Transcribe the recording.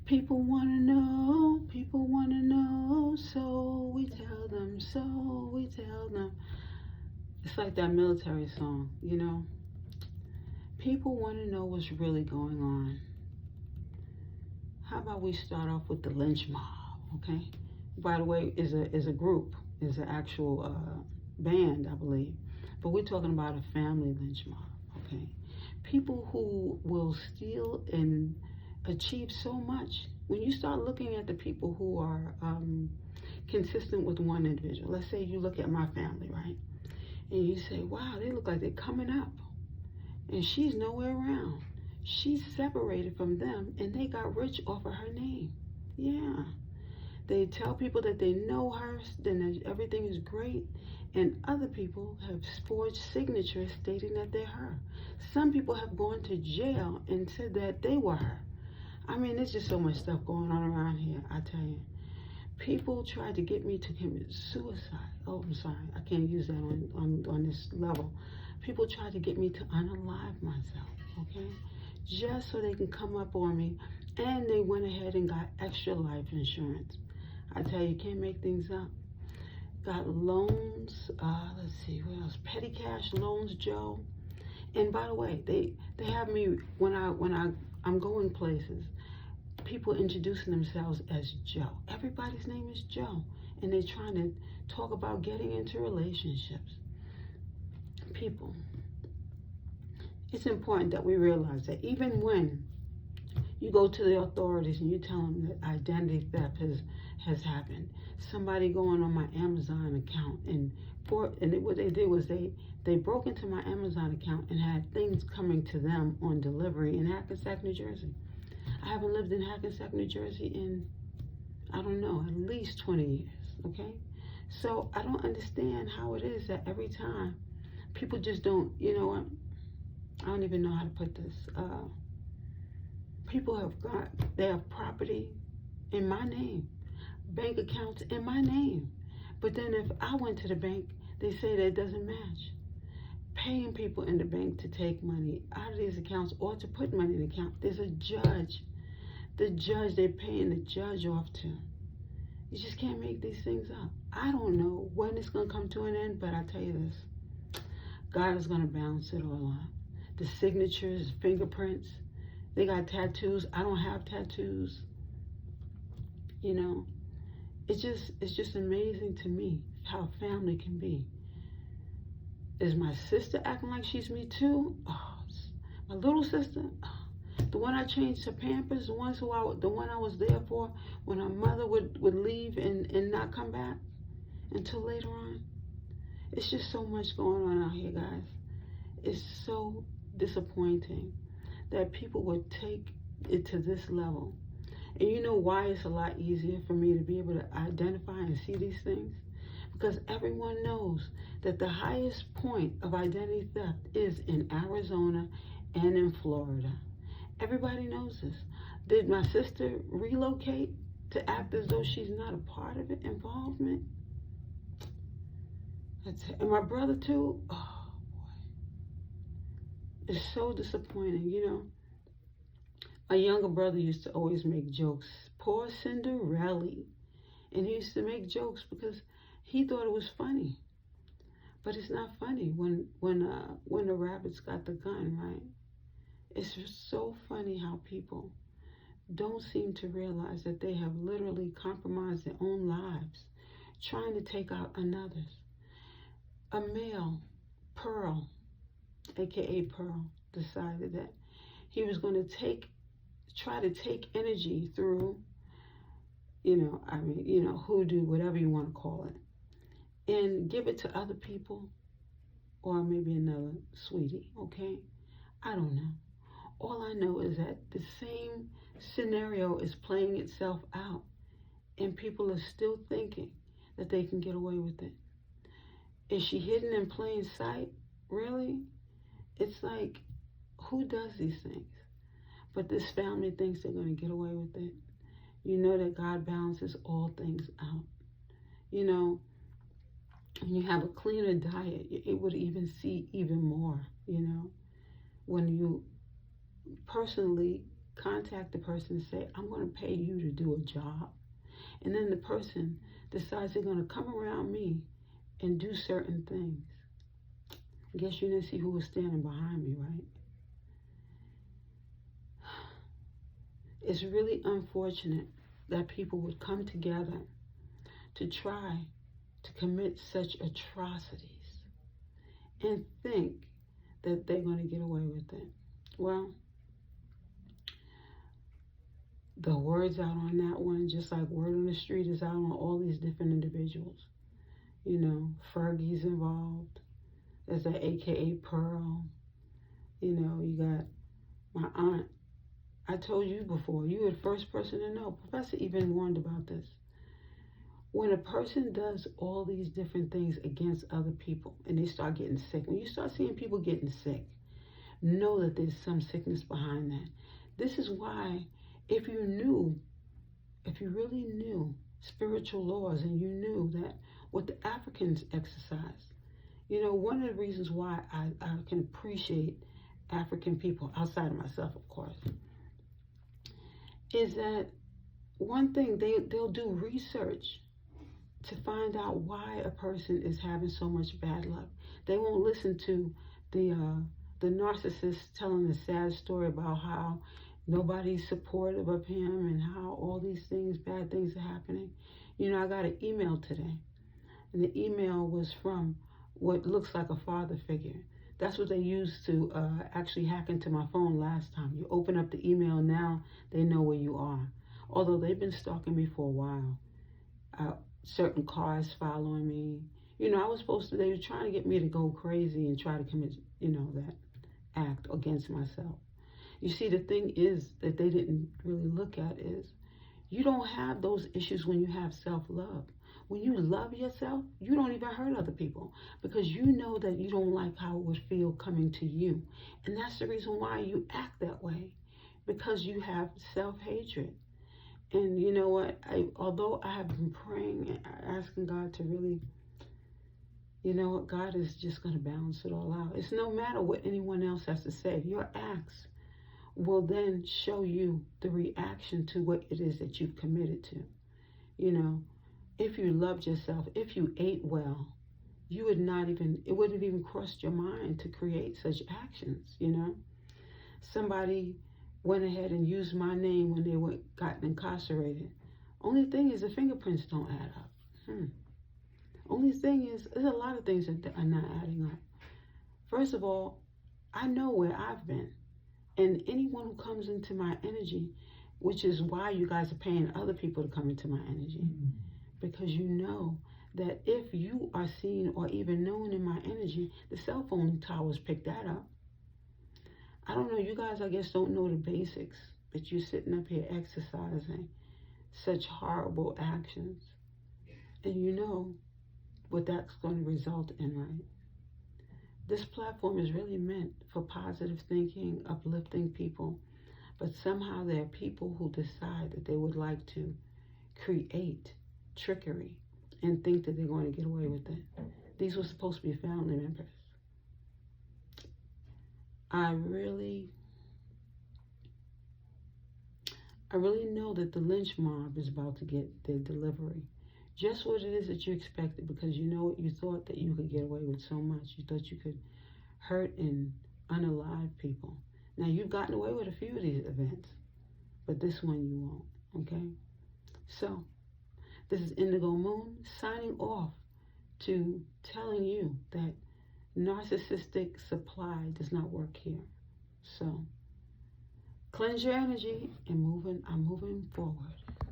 People want to know, so we tell them, so we tell them. It's like that military song, you know. People want to know what's really going on. How about we start off with the Lynch Mob, okay? By the way, is a group, is an actual band, I believe. But we're talking about a family lynch mob, okay? People who will steal and achieve so much. When you start looking at the people who are consistent with one individual, let's say you look at my family, right? And you say, wow, they look like they're coming up. And she's nowhere around. She's separated from them, and they got rich off of her name. Yeah. They tell people that they know her, then that everything is great, and other people have forged signatures stating that they're her. Some people have gone to jail and said that they were her. I mean, there's just so much stuff going on around here, I tell you. People tried to get me to commit suicide. Oh, I'm sorry, I can't use that on this level. People tried to get me to unalive myself, okay? Just so they can come up on me, and they went ahead and got extra life insurance. I tell you, can't make things up. Got loans, let's see, what else? Petty cash loans, Joe. And by the way, they have me, when I'm going places, people introducing themselves as Joe. Everybody's name is Joe. And they're trying to talk about getting into relationships. People, it's important that we realize that even when you go to the authorities and you tell them that identity theft has happened, somebody going on my Amazon account what they did was they broke into my Amazon account and had things coming to them on delivery in Hackensack, New Jersey. I haven't lived in Hackensack, New Jersey in, I don't know, at least 20 years, okay? So I don't understand how it is that every time people just don't, you know what, I don't even know how to put this. People they have property in my name, bank accounts in my name. But then if I went to the bank, they say that it doesn't match. Paying people in the bank to take money out of these accounts or to put money in the account, there's a judge. The judge, they're paying the judge off to. You just can't make these things up. I don't know when it's going to come to an end, but I tell you this. God is going to balance it all out. The signatures, fingerprints, they got tattoos. I don't have tattoos. You know, it's just amazing to me how family can be. Is my sister acting like she's me too? Oh, my little sister, the one I changed her Pampers, the one I was there for when her mother would leave and not come back until later on. It's just so much going on out here, guys. It's so disappointing that people would take it to this level. And you know why it's a lot easier for me to be able to identify and see these things? Because everyone knows that the highest point of identity theft is in Arizona and in Florida. Everybody knows this. Did my sister relocate to act as though she's not a part of it, involvement? And my brother too? Oh, boy. It's so disappointing, you know. My younger brother used to always make jokes. Poor Cinderella. And he used to make jokes because he thought it was funny. But it's not funny when the rabbits got the gun, right? It's just so funny how people don't seem to realize that they have literally compromised their own lives trying to take out another's. A male, Pearl, aka Pearl, decided that he was going to try to take energy through, hoodoo, whatever you want to call it, and give it to other people, or maybe another sweetie, okay? I don't know. All I know is that the same scenario is playing itself out, and people are still thinking that they can get away with it. Is she hidden in plain sight? Really? It's like, who does these things? But this family thinks they're going to get away with it. You know that God balances all things out. You know, when you have a cleaner diet, you're able to even see even more, you know. When you personally contact the person and say, I'm going to pay you to do a job. And then the person decides they're going to come around me and do certain things. I guess you didn't see who was standing behind me, right? It's really unfortunate that people would come together to try to commit such atrocities and think that they're going to get away with it. Well, the word's out on that one, just like word on the street is out on all these different individuals. You know, Fergie's involved. There's that AKA Pearl. You know, you got my aunt. I told you before, you were the first person to know. Professor even warned about this. When a person does all these different things against other people and they start getting sick, when you start seeing people getting sick, know that there's some sickness behind that. This is why, if you really knew spiritual laws and you knew that what the Africans exercise, you know, one of the reasons why I can appreciate African people, outside of myself, of course, is that one thing, they'll do research to find out why a person is having so much bad luck. They won't listen to the narcissist telling a sad story about how nobody's supportive of him and how all these things, bad things are happening. You know, I got an email today, and the email was from what looks like a father figure. That's what they used to actually hack into my phone last time. You open up the email now, they know where you are. Although they've been stalking me for a while. Certain cars following me. You know, they were trying to get me to go crazy and try to commit, you know, that act against myself. You see, the thing is that they didn't really look at is, you don't have those issues when you have self-love. When you love yourself, you don't even hurt other people because you know that you don't like how it would feel coming to you. And that's the reason why you act that way, because you have self-hatred. And you know what? Although I have been praying and asking God to really, you know what? God is just going to balance it all out. It's no matter what anyone else has to say. Your acts will then show you the reaction to what it is that you've committed to. You know, if you loved yourself, if you ate well, it wouldn't have even crossed your mind to create such actions, you know. Somebody went ahead and used my name when they got incarcerated. Only thing is the fingerprints don't add up. Only thing is, there's a lot of things that are not adding up. First of all, I know where I've been. And anyone who comes into my energy, which is why you guys are paying other people to come into my energy, because you know that if you are seen or even known in my energy, the cell phone towers pick that up. I don't know, you guys, I guess, don't know the basics, but you're sitting up here exercising such horrible actions, and you know what that's going to result in, right? This platform is really meant for positive thinking, uplifting people, but somehow there are people who decide that they would like to create trickery and think that they're going to get away with it. These were supposed to be family members. I really know that the Lynch Mob is about to get their delivery. Just what it is that you expected, because you know what, you thought that you could get away with so much. You thought you could hurt and unalive people. Now, you've gotten away with a few of these events, but this one you won't, okay? So, this is Indigo Moon signing off to telling you that narcissistic supply does not work here. So, cleanse your energy and I'm moving forward.